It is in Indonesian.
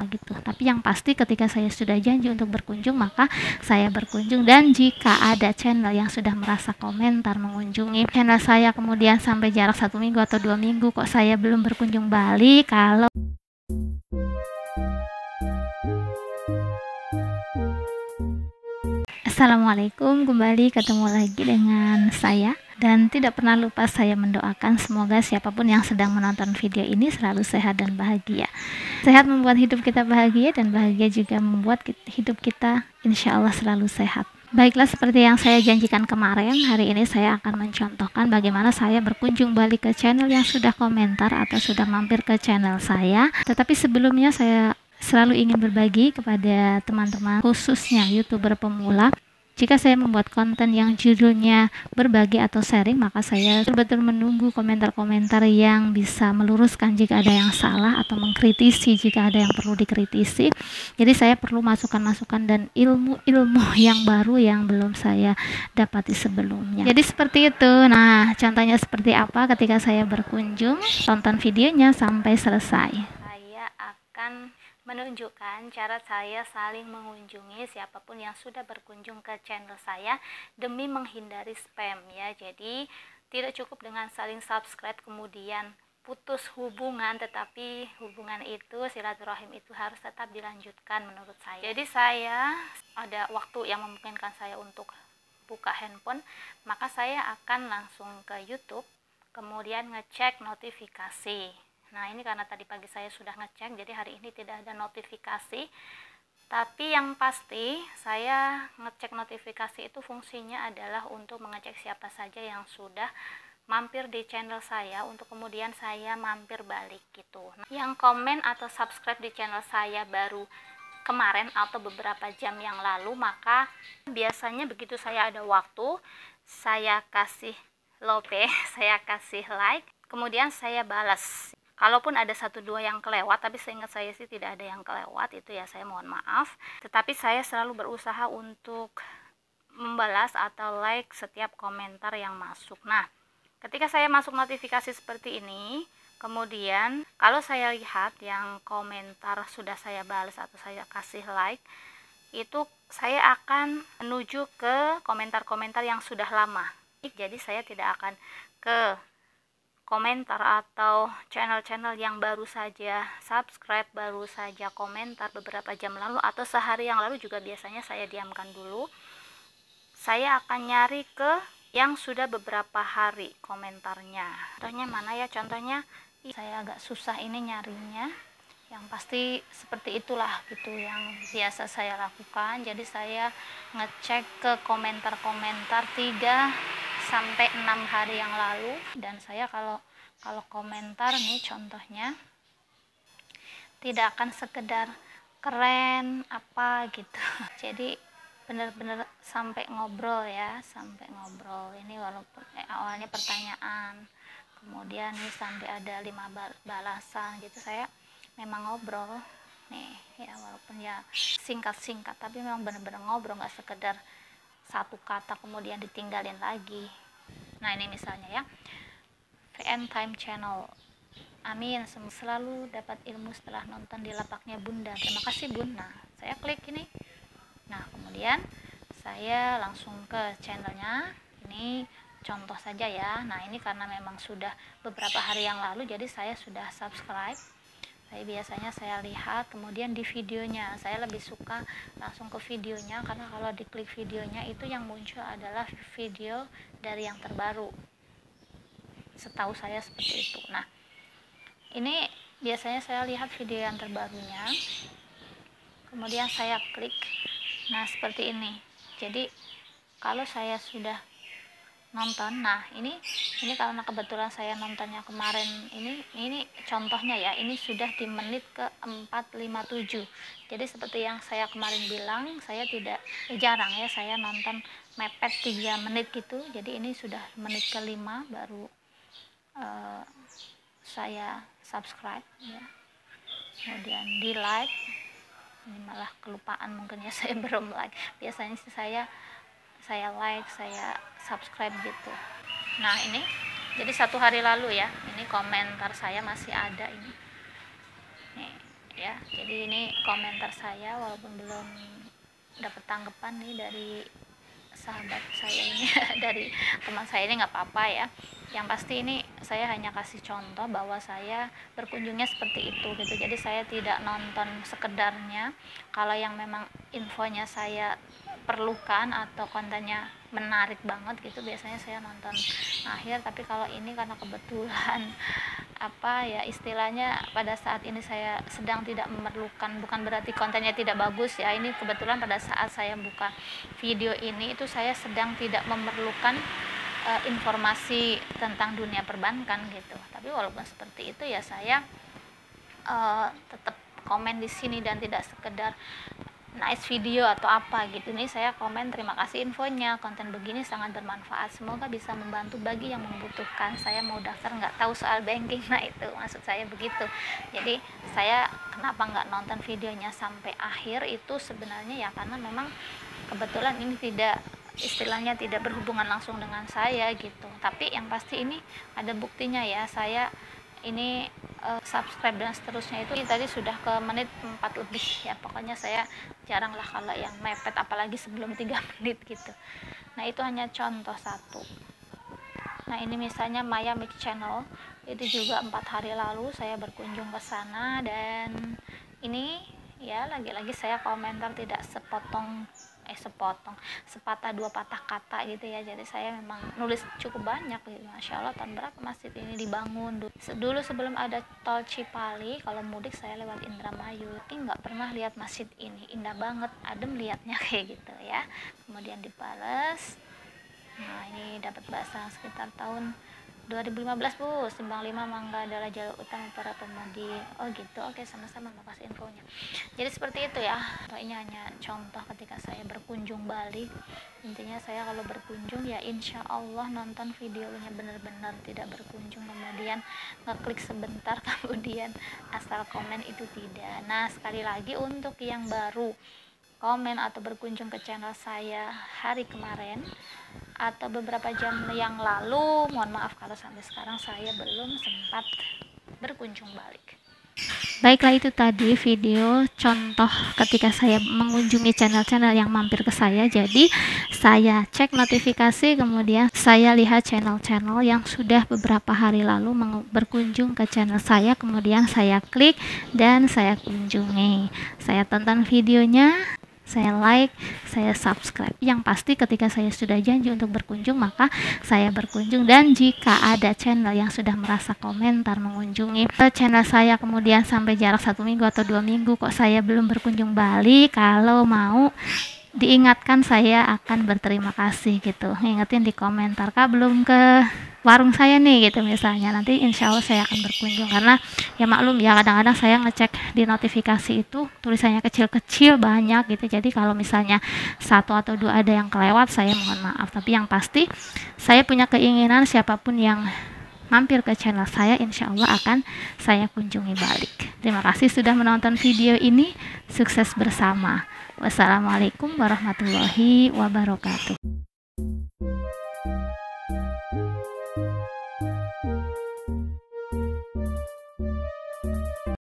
gitu. Tapi yang pasti ketika saya sudah janji untuk berkunjung, maka saya berkunjung. Dan jika ada channel yang sudah merasa komentar mengunjungi channel saya, kemudian sampai jarak 1 minggu atau 2 minggu kok saya belum berkunjung balik, kalau Assalamualaikum, kembali ketemu lagi dengan saya. Dan tidak pernah lupa saya mendoakan semoga siapapun yang sedang menonton video ini selalu sehat dan bahagia. Sehat membuat hidup kita bahagia, dan bahagia juga membuat hidup kita insya Allah selalu sehat. Baiklah, seperti yang saya janjikan kemarin, hari ini saya akan mencontohkan bagaimana saya berkunjung balik ke channel yang sudah komentar atau sudah mampir ke channel saya. Tetapi sebelumnya saya selalu ingin berbagi kepada teman-teman, khususnya YouTuber pemula. Jika saya membuat konten yang judulnya berbagi atau sharing, maka saya betul-betul menunggu komentar-komentar yang bisa meluruskan jika ada yang salah atau mengkritisi jika ada yang perlu dikritisi. Jadi saya perlu masukan-masukan dan ilmu-ilmu yang baru yang belum saya dapati sebelumnya. Jadi seperti itu. Nah, contohnya seperti apa ketika saya berkunjung? Tonton videonya sampai selesai. Saya akan menunjukkan cara saya saling mengunjungi siapapun yang sudah berkunjung ke channel saya demi menghindari spam ya. Jadi tidak cukup dengan saling subscribe kemudian putus hubungan, tetapi hubungan itu, silaturahim itu harus tetap dilanjutkan menurut saya. Jadi saya ada waktu yang memungkinkan saya untuk buka handphone, maka saya akan langsung ke YouTube, kemudian ngecek notifikasi. Nah, ini karena tadi pagi saya sudah ngecek, jadi hari ini tidak ada notifikasi. Tapi yang pasti saya ngecek notifikasi itu fungsinya adalah untuk mengecek siapa saja yang sudah mampir di channel saya, untuk kemudian saya mampir balik gitu. Nah, yang komen atau subscribe di channel saya baru kemarin atau beberapa jam yang lalu, maka biasanya begitu saya ada waktu, saya kasih love, saya kasih like, kemudian saya balas. Kalaupun ada 1-2 yang kelewat, tapi seingat saya sih tidak ada yang kelewat, itu ya saya mohon maaf. Tetapi saya selalu berusaha untuk membalas atau like setiap komentar yang masuk. Nah, ketika saya masuk notifikasi seperti ini, kemudian kalau saya lihat yang komentar sudah saya balas atau saya kasih like, itu saya akan menuju ke komentar-komentar yang sudah lama. Jadi saya tidak akan ke komentar atau channel-channel yang baru saja subscribe, baru saja komentar beberapa jam lalu atau sehari yang lalu juga biasanya saya diamkan dulu. Saya akan nyari ke yang sudah beberapa hari komentarnya. Contohnya mana ya? Contohnya saya agak susah ini nyarinya. Yang pasti seperti itulah gitu yang biasa saya lakukan. Jadi saya ngecek ke komentar-komentar 3-6 hari yang lalu, dan saya kalau komentar nih contohnya tidak akan sekedar keren apa gitu. Jadi benar-benar sampai ngobrol ya, sampai ngobrol. Ini walaupun awalnya pertanyaan, kemudian nih sampai ada 5 balasan gitu, saya memang ngobrol nih ya, walaupun ya singkat-singkat, tapi memang benar-benar ngobrol, nggak sekedar satu kata kemudian ditinggalin lagi. Nah, ini misalnya ya, VN Time Channel, amin, selalu dapat ilmu setelah nonton di lapaknya Bunda, terima kasih Bun. Nah, saya klik ini. Nah, kemudian saya langsung ke channelnya. Ini contoh saja ya. Nah, ini karena memang sudah beberapa hari yang lalu, jadi saya sudah subscribe. Biasanya saya lihat, kemudian di videonya saya lebih suka langsung ke videonya, karena kalau diklik videonya itu yang muncul adalah video dari yang terbaru, setahu saya seperti itu. Nah, ini biasanya saya lihat video yang terbarunya, kemudian saya klik. Nah, seperti ini. Jadi kalau saya sudah nonton, nah ini karena kebetulan saya nontonnya kemarin, ini contohnya ya, ini sudah di menit ke 457. Jadi seperti yang saya kemarin bilang, saya tidak jarang ya saya nonton mepet 3 menit gitu. Jadi ini sudah menit ke 5 baru saya subscribe ya, kemudian di like. Ini malah kelupaan mungkin ya, saya belum like. Biasanya sih saya like, saya subscribe gitu. Nah, ini jadi 1 hari lalu ya, ini komentar saya masih ada ini. Nih, ya. Jadi ini komentar saya, walaupun belum dapat tanggapan nih dari sahabat saya ini dari teman saya ini, nggak apa-apa ya. Yang pasti ini saya hanya kasih contoh bahwa saya berkunjungnya seperti itu gitu. Jadi saya tidak nonton sekedarnya. Kalau yang memang infonya saya perlukan atau kontennya menarik banget gitu, biasanya saya nonton akhir. Tapi kalau ini karena kebetulan apa ya istilahnya, pada saat ini saya sedang tidak memerlukan, bukan berarti kontennya tidak bagus ya, ini kebetulan pada saat saya buka video ini itu saya sedang tidak memerlukan informasi tentang dunia perbankan gitu. Tapi walaupun seperti itu ya saya tetap komen di sini dan tidak sekedar nice video atau apa gitu. Nih saya komen terima kasih infonya, konten begini sangat bermanfaat, semoga bisa membantu bagi yang membutuhkan. Saya mau daftar nggak tahu soal banking, nah itu maksud saya begitu. Jadi saya kenapa nggak nonton videonya sampai akhir itu sebenarnya ya karena memang kebetulan ini tidak, istilahnya tidak berhubungan langsung dengan saya gitu. Tapi yang pasti ini ada buktinya ya, saya ini subscribe dan seterusnya itu tadi sudah ke menit 4 lebih ya. Pokoknya saya jarang lah kalau yang mepet, apalagi sebelum 3 menit gitu. Nah itu hanya contoh satu. Nah ini misalnya Maya Mix Channel, itu juga 4 hari lalu saya berkunjung ke sana, dan ini ya lagi-lagi saya komentar tidak sepatah dua patah kata gitu ya. Jadi saya memang nulis cukup banyak gitu. Masya Allah, tahun berapa masjid ini dibangun dulu sebelum ada tol Cipali. Kalau mudik saya lewat Indramayu, tapi nggak pernah lihat masjid ini, indah banget, adem liatnya kayak gitu ya. Kemudian dibales, nah ini dapat bahasa sekitar tahun 2015 Bu, Simpang 5 Mangga adalah jalur utama para pemudi. Oh gitu, oke, sama-sama, makasih infonya. Jadi seperti itu ya. Ini hanya contoh ketika saya berkunjung Bali. Intinya saya kalau berkunjung ya insya Allah nonton videonya benar-benar, tidak berkunjung kemudian ngeklik sebentar kemudian asal komen, itu tidak. Nah sekali lagi untuk yang baru komen atau berkunjung ke channel saya hari kemarin atau beberapa jam yang lalu, mohon maaf kalau sampai sekarang saya belum sempat berkunjung balik. Baiklah, itu tadi video contoh ketika saya mengunjungi channel-channel yang mampir ke saya. Jadi saya cek notifikasi, kemudian saya lihat channel-channel yang sudah beberapa hari lalu berkunjung ke channel saya, kemudian saya klik dan saya kunjungi. Saya tonton videonya, saya like, saya subscribe. Yang pasti ketika saya sudah janji untuk berkunjung, maka saya berkunjung. Dan jika ada channel yang sudah merasa komentar mengunjungi channel saya kemudian sampai jarak 1 minggu atau 2 minggu kok saya belum berkunjung balik, kalau mau diingatkan saya akan berterima kasih gitu. Ingetin di komentar, Kak belum ke warung saya nih gitu misalnya, nanti insya Allah saya akan berkunjung. Karena ya maklum ya, kadang-kadang saya ngecek di notifikasi itu tulisannya kecil-kecil banyak gitu. Jadi kalau misalnya 1 atau 2 ada yang kelewat, saya mohon maaf. Tapi yang pasti saya punya keinginan siapapun yang mampir ke channel saya, insya Allah akan saya kunjungi balik. Terima kasih sudah menonton video ini. Sukses bersama. Wassalamualaikum warahmatullahi wabarakatuh.